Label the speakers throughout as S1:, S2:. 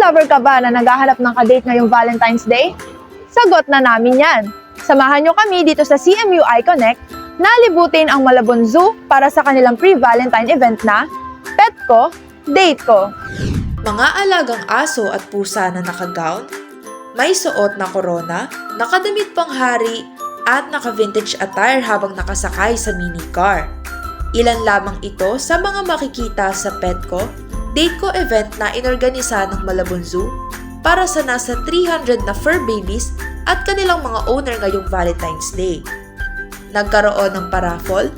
S1: lover ka ba na naghahanap ng kadate ngayong Valentine's Day? Sagot na namin yan. Samahan nyo kami dito sa CMU iConnect na libutin ang Malabon Zoo para sa kanilang pre-Valentine event na Pet Ko, Date Ko.
S2: Mga alagang aso at pusa na nakagown, may suot na korona, nakadamit pang hari, at naka-vintage attire habang nakasakay sa minicar. Ilan lamang ito sa mga makikita sa Pet Ko, Date Ko event na inorganisa ng Malabon Zoo para sa nasa 300 na fur babies at kanilang mga owner ngayong Valentine's Day. Nagkaroon ng paraffol,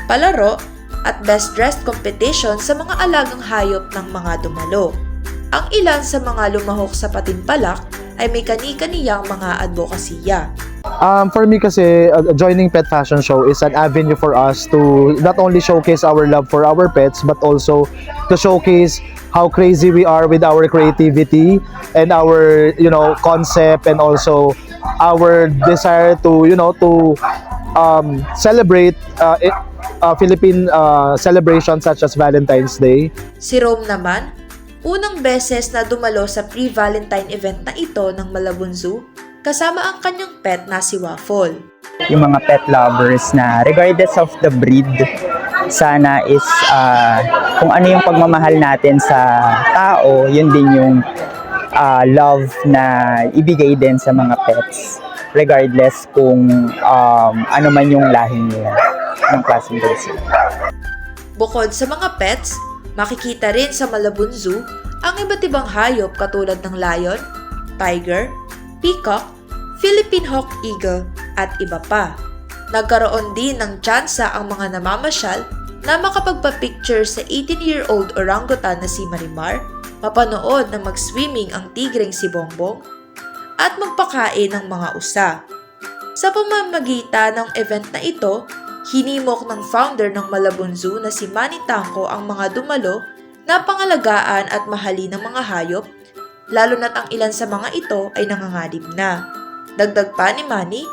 S2: palaro, at best dressed competition sa mga alagang hayop ng mga dumalo. Ang ilan sa mga lumahok sa patimpalak ay may kani-kaniyang mga advokasya.
S3: For me kasi, joining Pet Fashion Show is an avenue for us to not only showcase our love for our pets, but also to showcase how crazy we are with our creativity and our, concept, and also our desire to, celebrate Philippine celebrations such as Valentine's Day.
S2: Si Rome naman, unang beses na dumalo sa pre-Valentine event na ito ng Malabon Zoo kasama ang kanyang pet na si Waffle.
S4: Yung mga pet lovers na regardless of the breed, sana is kung ano yung pagmamahal natin sa tao, yun din yung love na ibigay din sa mga pets, regardless kung ano man yung lahi nila, ng klaseng breed.
S2: Bukod sa mga pets, makikita rin sa Malabon Zoo ang iba't ibang hayop katulad ng lion, tiger, peacock, Philippine hawk eagle, at iba pa. Nagkaroon din ng tsansa ang mga namamasyal na makapagpa-picture sa 18-year-old orangutan na si Marimar, mapanood na mag-swimming ang tigreng si Bongbong, at magpakain ng mga usa. Sa pamamagitan ng event na ito, hinimok ng founder ng Malabon Zoo na si Manny Tangco ang mga dumalo na pangalagaan at mahalin ng mga hayop, lalo na't ang ilan sa mga ito ay nanganganib na. Dagdag pa ni Manny,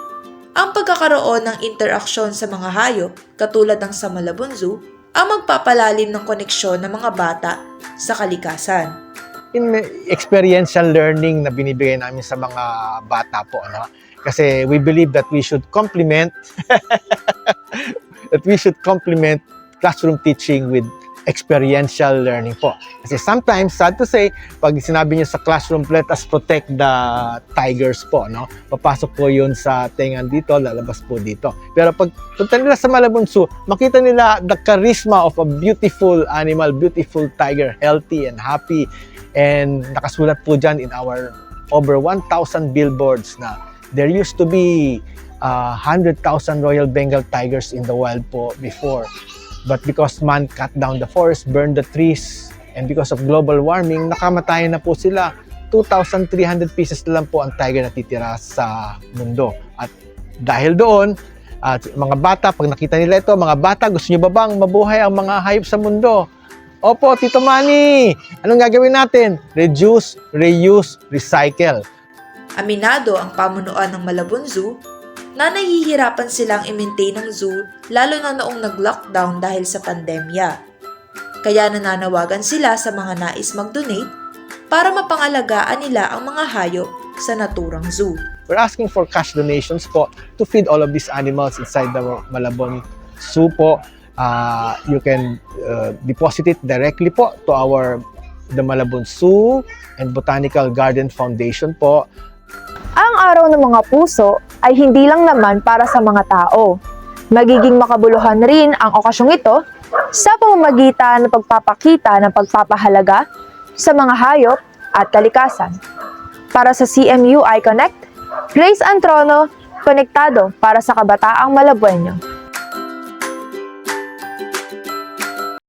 S2: ang pagkakaroon ng interaksyon sa mga hayop katulad ng sa Malabon Zoo ang magpapalalim ng koneksyon ng mga bata sa kalikasan.
S5: In experiential learning na binibigay namin sa mga bata po, kasi we believe that we should complement classroom teaching with experiential learning po. Kasi sometimes, sad to say, pag sinabi niyo sa classroom, let us protect the tigers po, papasok po yun sa tengan dito, lalabas po dito. Pero pag punta nila sa Malabon Zoo, makita nila the charisma of a beautiful animal, beautiful tiger, healthy and happy. And nakasulat po dyan in our over 1,000 billboards na there used to be 100,000 Royal Bengal tigers in the wild po before. But because man cut down the forest, burned the trees, and because of global warming, nakamatayan na po sila. 2,300 pieces na lang po ang tiger na titira sa mundo. At dahil doon, mga bata, pag nakita nila ito, mga bata, gusto nyo ba bang mabuhay ang mga hayop sa mundo? Opo, Tito Manny! Anong gagawin natin? Reduce, reuse, recycle.
S2: Aminado ang pamunuan ng Malabon Zoo na nahihirapan silang i-maintain ang zoo lalo na noong nag-lockdown dahil sa pandemya. Kaya nananawagan sila sa mga nais mag-donate para mapangalagaan nila ang mga hayop sa naturang zoo.
S5: We're asking for cash donations po to feed all of these animals inside the Malabon Zoo po. You can deposit it directly po to the Malabon Zoo and Botanical Garden Foundation po.
S1: Ang Araw ng Mga Puso ay hindi lang naman para sa mga tao. Magiging makabuluhan rin ang okasyong ito sa pamamagitan ng pagpapakita ng pagpapahalaga sa mga hayop at kalikasan. Para sa CMU iConnect, Grace Antrono, konektado para sa kabataang Malabueño.